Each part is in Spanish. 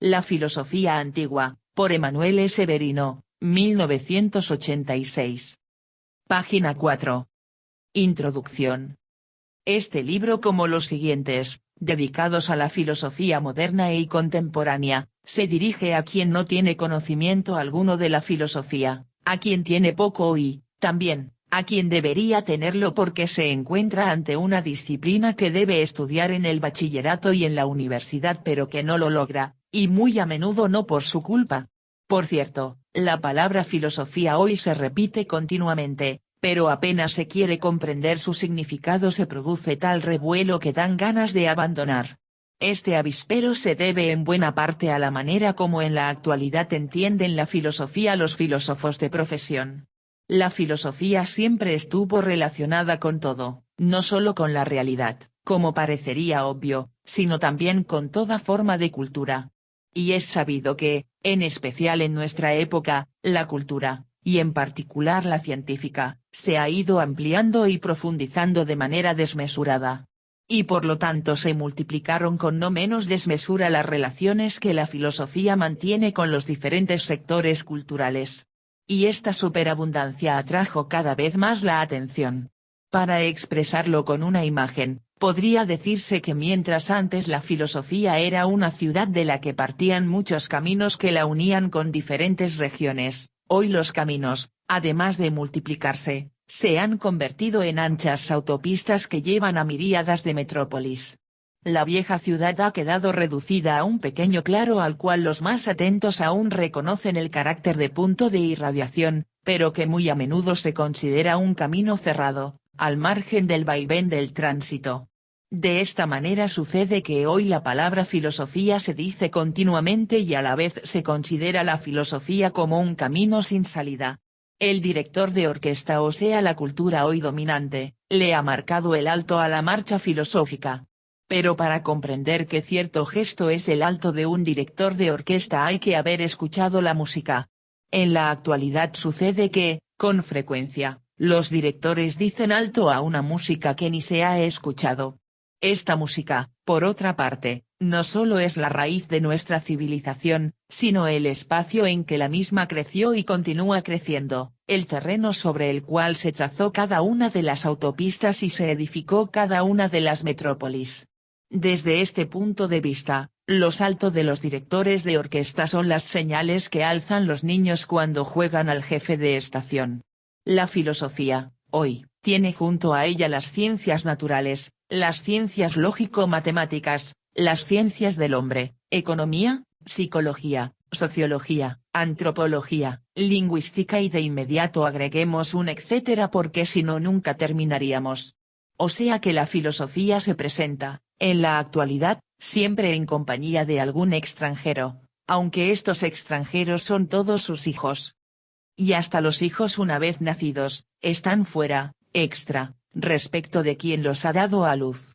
La filosofía antigua, por Emanuele Severino, 1986. Página 4. Introducción. Este libro, como los siguientes, dedicados a la filosofía moderna y contemporánea, se dirige a quien no tiene conocimiento alguno de la filosofía, a quien tiene poco y, también, a quien debería tenerlo porque se encuentra ante una disciplina que debe estudiar en el bachillerato y en la universidad pero que no lo logra, y muy a menudo no por su culpa. Por cierto, la palabra filosofía hoy se repite continuamente, pero apenas se quiere comprender su significado se produce tal revuelo que dan ganas de abandonar. Este avispero se debe en buena parte a la manera como en la actualidad entienden la filosofía los filósofos de profesión. La filosofía siempre estuvo relacionada con todo, no solo con la realidad, como parecería obvio, sino también con toda forma de cultura. Y es sabido que, en especial en nuestra época, la cultura, y en particular la científica, se ha ido ampliando y profundizando de manera desmesurada. Y por lo tanto se multiplicaron con no menos desmesura las relaciones que la filosofía mantiene con los diferentes sectores culturales. Y esta superabundancia atrajo cada vez más la atención. Para expresarlo con una imagen, podría decirse que mientras antes la filosofía era una ciudad de la que partían muchos caminos que la unían con diferentes regiones, hoy los caminos, además de multiplicarse, se han convertido en anchas autopistas que llevan a miríadas de metrópolis. La vieja ciudad ha quedado reducida a un pequeño claro al cual los más atentos aún reconocen el carácter de punto de irradiación, pero que muy a menudo se considera un camino cerrado, al margen del vaivén del tránsito. De esta manera sucede que hoy la palabra filosofía se dice continuamente y a la vez se considera la filosofía como un camino sin salida. El director de orquesta, o sea la cultura hoy dominante, le ha marcado el alto a la marcha filosófica. Pero para comprender que cierto gesto es el alto de un director de orquesta hay que haber escuchado la música. En la actualidad sucede que, con frecuencia, los directores dicen alto a una música que ni se ha escuchado. Esta música, por otra parte, no solo es la raíz de nuestra civilización, sino el espacio en que la misma creció y continúa creciendo, el terreno sobre el cual se trazó cada una de las autopistas y se edificó cada una de las metrópolis. Desde este punto de vista, los altos de los directores de orquesta son las señales que alzan los niños cuando juegan al jefe de estación. La filosofía, hoy, tiene junto a ella las ciencias naturales, las ciencias lógico-matemáticas, las ciencias del hombre, economía, psicología, sociología, antropología, lingüística y de inmediato agreguemos un etcétera porque si no nunca terminaríamos. O sea que la filosofía se presenta, en la actualidad, siempre en compañía de algún extranjero, aunque estos extranjeros son todos sus hijos. Y hasta los hijos una vez nacidos, están fuera, extra, respecto de quien los ha dado a luz.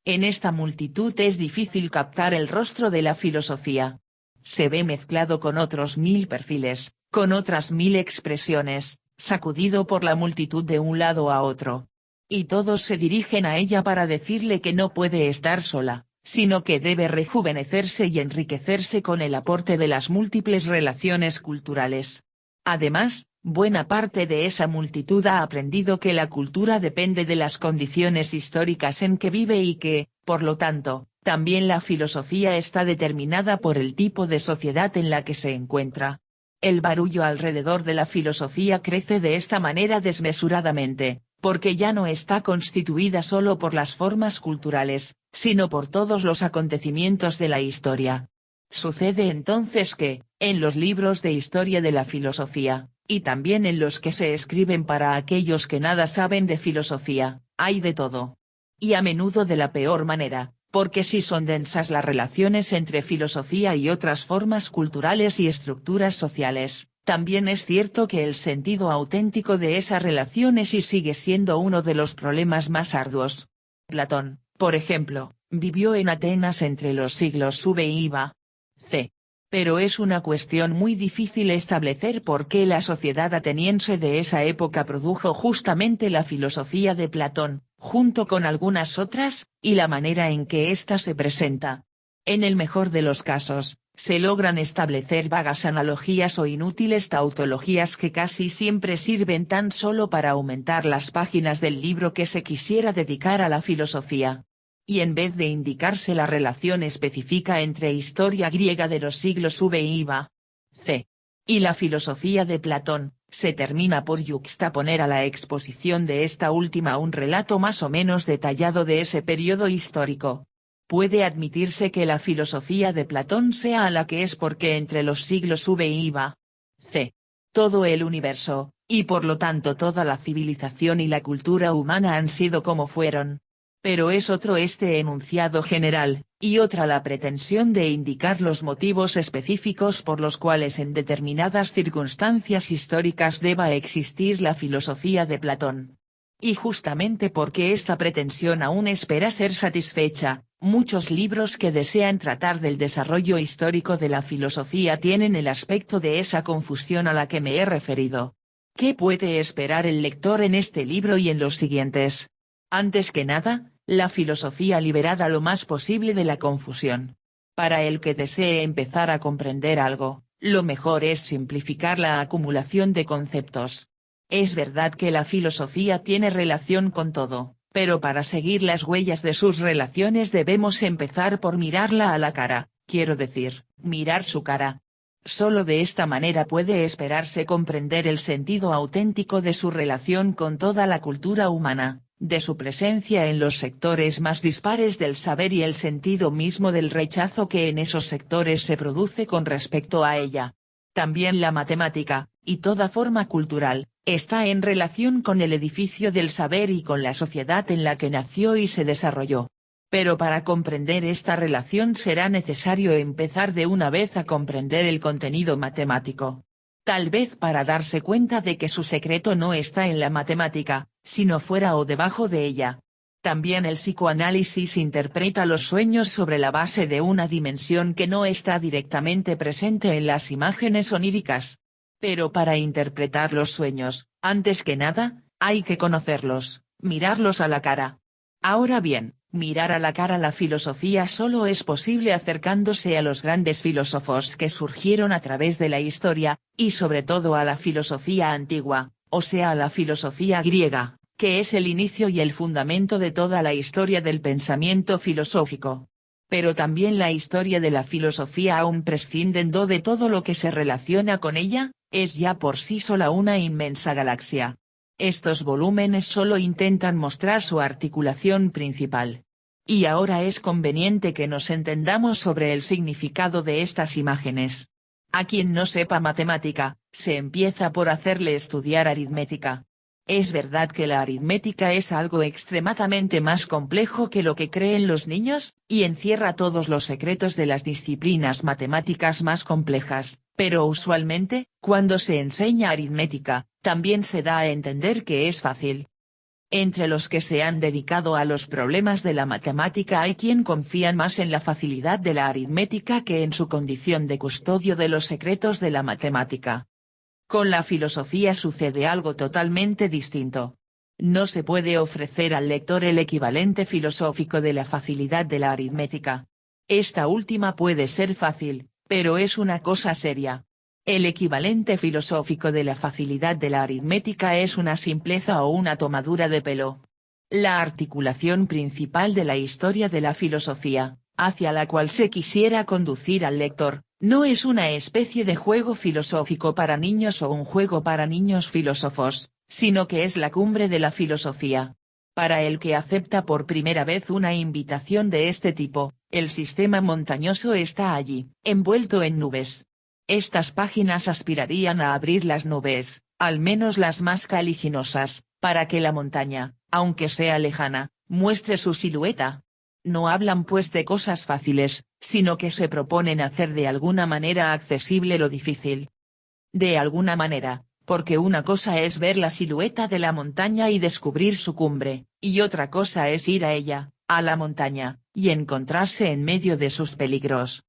En esta multitud es difícil captar el rostro de la filosofía. Se ve mezclado con otros 1000 perfiles, con otras 1000 expresiones, sacudido por la multitud de un lado a otro. Y todos se dirigen a ella para decirle que no puede estar sola, sino que debe rejuvenecerse y enriquecerse con el aporte de las múltiples relaciones culturales. Además, buena parte de esa multitud ha aprendido que la cultura depende de las condiciones históricas en que vive y que, por lo tanto, también la filosofía está determinada por el tipo de sociedad en la que se encuentra. El barullo alrededor de la filosofía crece de esta manera desmesuradamente, porque ya no está constituida solo por las formas culturales, sino por todos los acontecimientos de la historia. Sucede entonces que, en los libros de historia de la filosofía, y también en los que se escriben para aquellos que nada saben de filosofía, hay de todo. Y a menudo de la peor manera, porque si son densas las relaciones entre filosofía y otras formas culturales y estructuras sociales, también es cierto que el sentido auténtico de esas relaciones y sigue siendo uno de los problemas más arduos. Platón, por ejemplo, vivió en Atenas entre los siglos V y IVA. C. Pero es una cuestión muy difícil establecer por qué la sociedad ateniense de esa época produjo justamente la filosofía de Platón, junto con algunas otras, y la manera en que ésta se presenta. En el mejor de los casos, se logran establecer vagas analogías o inútiles tautologías que casi siempre sirven tan solo para aumentar las páginas del libro que se quisiera dedicar a la filosofía. Y en vez de indicarse la relación específica entre historia griega de los siglos V y IVA, C. y la filosofía de Platón, se termina por yuxtaponer a la exposición de esta última un relato más o menos detallado de ese periodo histórico. Puede admitirse que la filosofía de Platón sea a la que es porque entre los siglos V y IVA, C. todo el universo, y por lo tanto toda la civilización y la cultura humana han sido como fueron. Pero es otro este enunciado general, y otra la pretensión de indicar los motivos específicos por los cuales en determinadas circunstancias históricas deba existir la filosofía de Platón. Y justamente porque esta pretensión aún espera ser satisfecha, muchos libros que desean tratar del desarrollo histórico de la filosofía tienen el aspecto de esa confusión a la que me he referido. ¿Qué puede esperar el lector en este libro y en los siguientes? Antes que nada, la filosofía liberada lo más posible de la confusión. Para el que desee empezar a comprender algo, lo mejor es simplificar la acumulación de conceptos. Es verdad que la filosofía tiene relación con todo, pero para seguir las huellas de sus relaciones debemos empezar por mirarla a la cara, quiero decir, mirar su cara. Solo de esta manera puede esperarse comprender el sentido auténtico de su relación con toda la cultura humana, de su presencia en los sectores más dispares del saber y el sentido mismo del rechazo que en esos sectores se produce con respecto a ella. También la matemática, y toda forma cultural, está en relación con el edificio del saber y con la sociedad en la que nació y se desarrolló. Pero para comprender esta relación será necesario empezar de una vez a comprender el contenido matemático. Tal vez para darse cuenta de que su secreto no está en la matemática, sino fuera o debajo de ella. También el psicoanálisis interpreta los sueños sobre la base de una dimensión que no está directamente presente en las imágenes oníricas. Pero para interpretar los sueños, antes que nada, hay que conocerlos, mirarlos a la cara. Ahora bien, mirar a la cara la filosofía solo es posible acercándose a los grandes filósofos que surgieron a través de la historia, y sobre todo a la filosofía antigua, o sea a la filosofía griega, que es el inicio y el fundamento de toda la historia del pensamiento filosófico. Pero también la historia de la filosofía aún prescindiendo de todo lo que se relaciona con ella, es ya por sí sola una inmensa galaxia. Estos volúmenes solo intentan mostrar su articulación principal. Y ahora es conveniente que nos entendamos sobre el significado de estas imágenes. A quien no sepa matemática, se empieza por hacerle estudiar aritmética. Es verdad que la aritmética es algo extremadamente más complejo que lo que creen los niños, y encierra todos los secretos de las disciplinas matemáticas más complejas, pero usualmente, cuando se enseña aritmética, también se da a entender que es fácil. Entre los que se han dedicado a los problemas de la matemática hay quien confían más en la facilidad de la aritmética que en su condición de custodio de los secretos de la matemática. Con la filosofía sucede algo totalmente distinto. No se puede ofrecer al lector el equivalente filosófico de la facilidad de la aritmética. Esta última puede ser fácil, pero es una cosa seria. El equivalente filosófico de la facilidad de la aritmética es una simpleza o una tomadura de pelo. La articulación principal de la historia de la filosofía, hacia la cual se quisiera conducir al lector, no es una especie de juego filosófico para niños o un juego para niños filósofos, sino que es la cumbre de la filosofía. Para el que acepta por primera vez una invitación de este tipo, el sistema montañoso está allí, envuelto en nubes. Estas páginas aspirarían a abrir las nubes, al menos las más caliginosas, para que la montaña, aunque sea lejana, muestre su silueta. No hablan pues de cosas fáciles, sino que se proponen hacer de alguna manera accesible lo difícil. De alguna manera, porque una cosa es ver la silueta de la montaña y descubrir su cumbre, y otra cosa es ir a ella, a la montaña, y encontrarse en medio de sus peligros.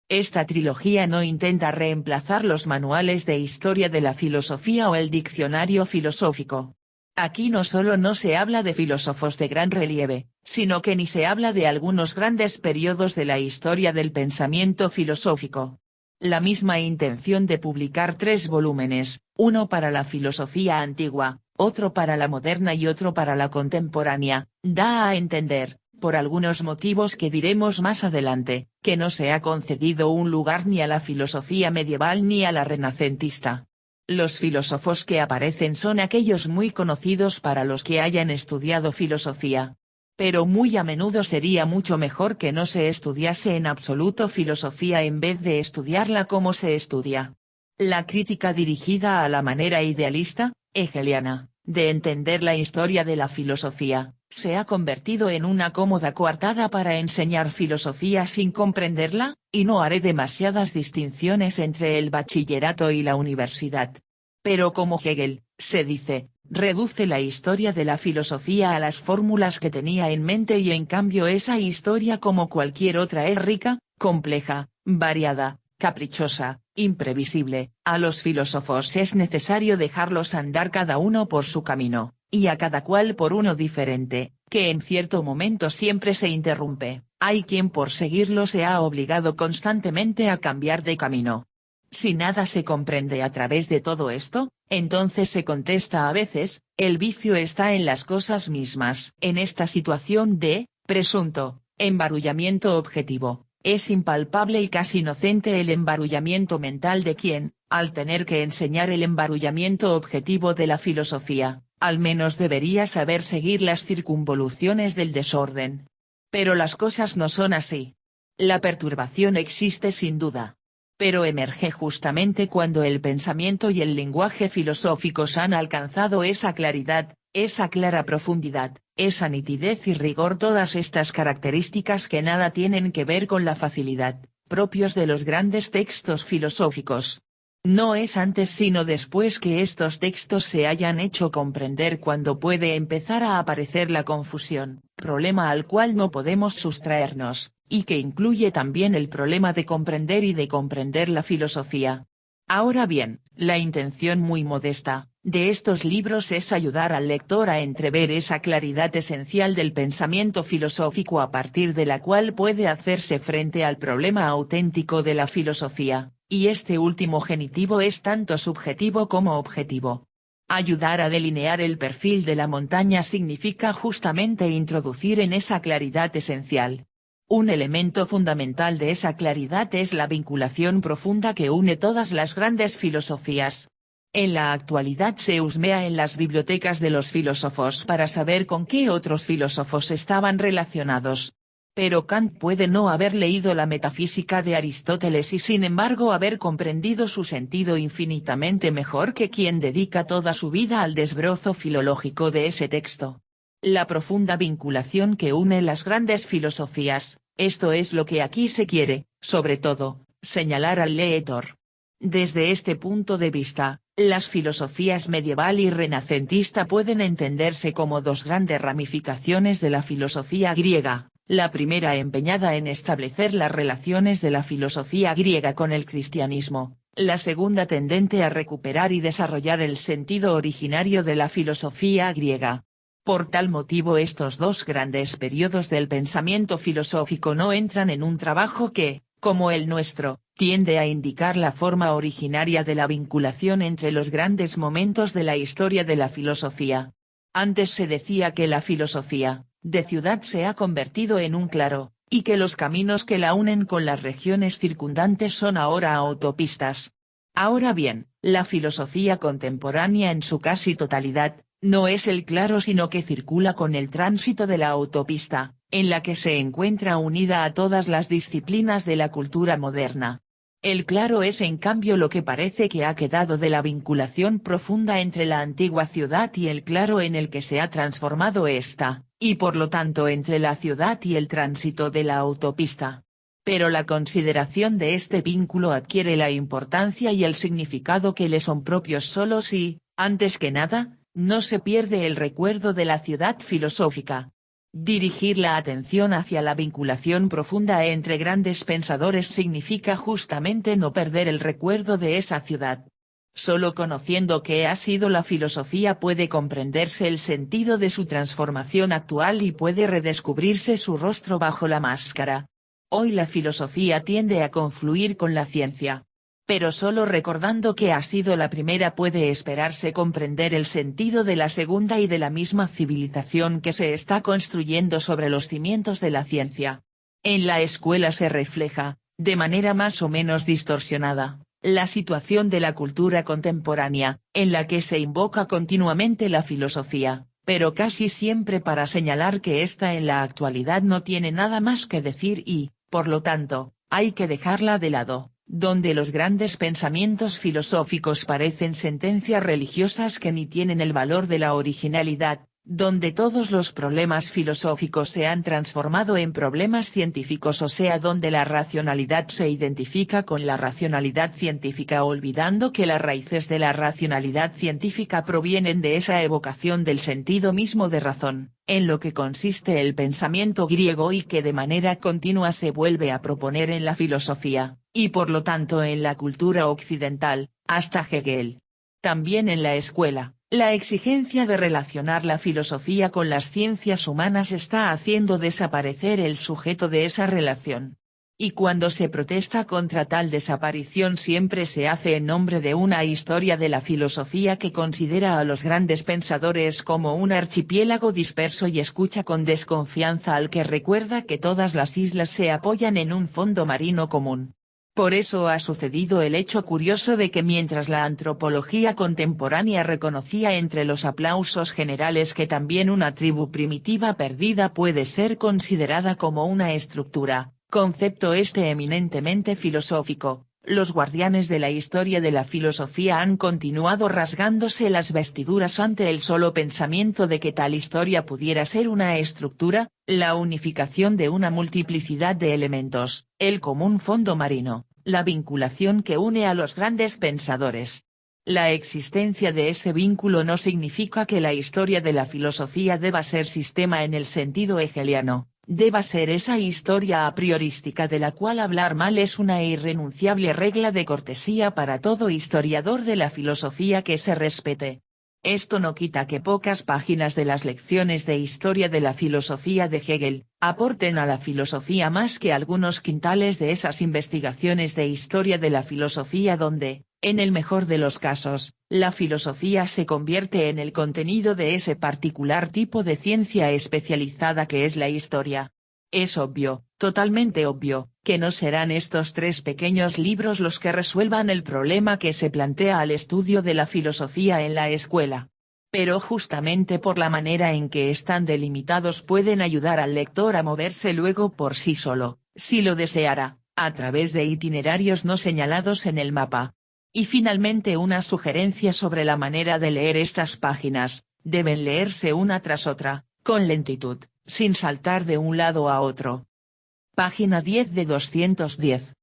Esta trilogía no intenta reemplazar los manuales de historia de la filosofía o el diccionario filosófico. Aquí no solo no se habla de filósofos de gran relieve, sino que ni se habla de algunos grandes periodos de la historia del pensamiento filosófico. La misma intención de publicar 3 volúmenes, uno para la filosofía antigua, otro para la moderna y otro para la contemporánea, da a entender, por algunos motivos que diremos más adelante, que no se ha concedido un lugar ni a la filosofía medieval ni a la renacentista. Los filósofos que aparecen son aquellos muy conocidos para los que hayan estudiado filosofía. Pero muy a menudo sería mucho mejor que no se estudiase en absoluto filosofía en vez de estudiarla como se estudia. La crítica dirigida a la manera idealista, hegeliana, de entender la historia de la filosofía, se ha convertido en una cómoda coartada para enseñar filosofía sin comprenderla, y no haré demasiadas distinciones entre el bachillerato y la universidad. Pero como Hegel, se dice, reduce la historia de la filosofía a las fórmulas que tenía en mente y en cambio esa historia como cualquier otra es rica, compleja, variada, caprichosa, imprevisible. A los filósofos es necesario dejarlos andar cada uno por su camino, y a cada cual por uno diferente, que en cierto momento siempre se interrumpe. Hay quien por seguirlo se ha obligado constantemente a cambiar de camino. Si nada se comprende a través de todo esto, entonces se contesta a veces, el vicio está en las cosas mismas. En esta situación de, presunto, embarullamiento objetivo, es impalpable y casi inocente el embarullamiento mental de quien, al tener que enseñar el embarullamiento objetivo de la filosofía, al menos debería saber seguir las circunvoluciones del desorden. Pero las cosas no son así. La perturbación existe sin duda. Pero emerge justamente cuando el pensamiento y el lenguaje filosóficos han alcanzado esa claridad, esa clara profundidad, esa nitidez y rigor, todas estas características que nada tienen que ver con la facilidad, propios de los grandes textos filosóficos. No es antes sino después que estos textos se hayan hecho comprender cuando puede empezar a aparecer la confusión, problema al cual no podemos sustraernos, y que incluye también el problema de comprender y de comprender la filosofía. Ahora bien, la intención muy modesta de estos libros es ayudar al lector a entrever esa claridad esencial del pensamiento filosófico a partir de la cual puede hacerse frente al problema auténtico de la filosofía, y este último genitivo es tanto subjetivo como objetivo. Ayudar a delinear el perfil de la montaña significa justamente introducir en esa claridad esencial. Un elemento fundamental de esa claridad es la vinculación profunda que une todas las grandes filosofías. En la actualidad se husmea en las bibliotecas de los filósofos para saber con qué otros filósofos estaban relacionados. Pero Kant puede no haber leído la metafísica de Aristóteles y sin embargo haber comprendido su sentido infinitamente mejor que quien dedica toda su vida al desbrozo filológico de ese texto. La profunda vinculación que une las grandes filosofías, esto es lo que aquí se quiere, sobre todo, señalar al lector. Desde este punto de vista, las filosofías medieval y renacentista pueden entenderse como dos grandes ramificaciones de la filosofía griega, la primera empeñada en establecer las relaciones de la filosofía griega con el cristianismo, la segunda tendente a recuperar y desarrollar el sentido originario de la filosofía griega. Por tal motivo estos dos grandes periodos del pensamiento filosófico no entran en un trabajo que, como el nuestro, tiende a indicar la forma originaria de la vinculación entre los grandes momentos de la historia de la filosofía. Antes se decía que la filosofía, de ciudad se ha convertido en un claro, y que los caminos que la unen con las regiones circundantes son ahora autopistas. Ahora bien, la filosofía contemporánea en su casi totalidad, no es el claro sino que circula con el tránsito de la autopista, en la que se encuentra unida a todas las disciplinas de la cultura moderna. El claro es en cambio lo que parece que ha quedado de la vinculación profunda entre la antigua ciudad y el claro en el que se ha transformado esta, y por lo tanto entre la ciudad y el tránsito de la autopista. Pero la consideración de este vínculo adquiere la importancia y el significado que le son propios solo si, antes que nada, no se pierde el recuerdo de la ciudad filosófica. Dirigir la atención hacia la vinculación profunda entre grandes pensadores significa justamente no perder el recuerdo de esa ciudad. Solo conociendo qué ha sido la filosofía puede comprenderse el sentido de su transformación actual y puede redescubrirse su rostro bajo la máscara. Hoy la filosofía tiende a confluir con la ciencia, pero solo recordando que ha sido la primera puede esperarse comprender el sentido de la segunda y de la misma civilización que se está construyendo sobre los cimientos de la ciencia. En la escuela se refleja, de manera más o menos distorsionada, la situación de la cultura contemporánea, en la que se invoca continuamente la filosofía, pero casi siempre para señalar que ésta en la actualidad no tiene nada más que decir y, por lo tanto, hay que dejarla de lado, donde los grandes pensamientos filosóficos parecen sentencias religiosas que ni tienen el valor de la originalidad, donde todos los problemas filosóficos se han transformado en problemas científicos, o sea, donde la racionalidad se identifica con la racionalidad científica, olvidando que las raíces de la racionalidad científica provienen de esa evocación del sentido mismo de razón, en lo que consiste el pensamiento griego y que de manera continua se vuelve a proponer en la filosofía, y por lo tanto en la cultura occidental, hasta Hegel. También en la escuela, la exigencia de relacionar la filosofía con las ciencias humanas está haciendo desaparecer el sujeto de esa relación. Y cuando se protesta contra tal desaparición siempre se hace en nombre de una historia de la filosofía que considera a los grandes pensadores como un archipiélago disperso y escucha con desconfianza al que recuerda que todas las islas se apoyan en un fondo marino común. Por eso ha sucedido el hecho curioso de que mientras la antropología contemporánea reconocía entre los aplausos generales que también una tribu primitiva perdida puede ser considerada como una estructura, concepto eminentemente filosófico, los guardianes de la historia de la filosofía han continuado rasgándose las vestiduras ante el solo pensamiento de que tal historia pudiera ser una estructura, la unificación de una multiplicidad de elementos, el común fondo marino, la vinculación que une a los grandes pensadores. La existencia de ese vínculo no significa que la historia de la filosofía deba ser sistema en el sentido hegeliano, deba ser esa historia a priorística de la cual hablar mal es una irrenunciable regla de cortesía para todo historiador de la filosofía que se respete. Esto no quita que pocas páginas de las lecciones de historia de la filosofía de Hegel, aporten a la filosofía más que algunos quintales de esas investigaciones de historia de la filosofía donde, en el mejor de los casos, la filosofía se convierte en el contenido de ese particular tipo de ciencia especializada que es la historia. Es obvio, totalmente obvio, que no serán estos 3 pequeños libros los que resuelvan el problema que se plantea al estudio de la filosofía en la escuela. Pero justamente por la manera en que están delimitados pueden ayudar al lector a moverse luego por sí solo, si lo deseara, a través de itinerarios no señalados en el mapa. Y finalmente una sugerencia sobre la manera de leer estas páginas, deben leerse una tras otra, con lentitud, sin saltar de un lado a otro. Página 10 de 210.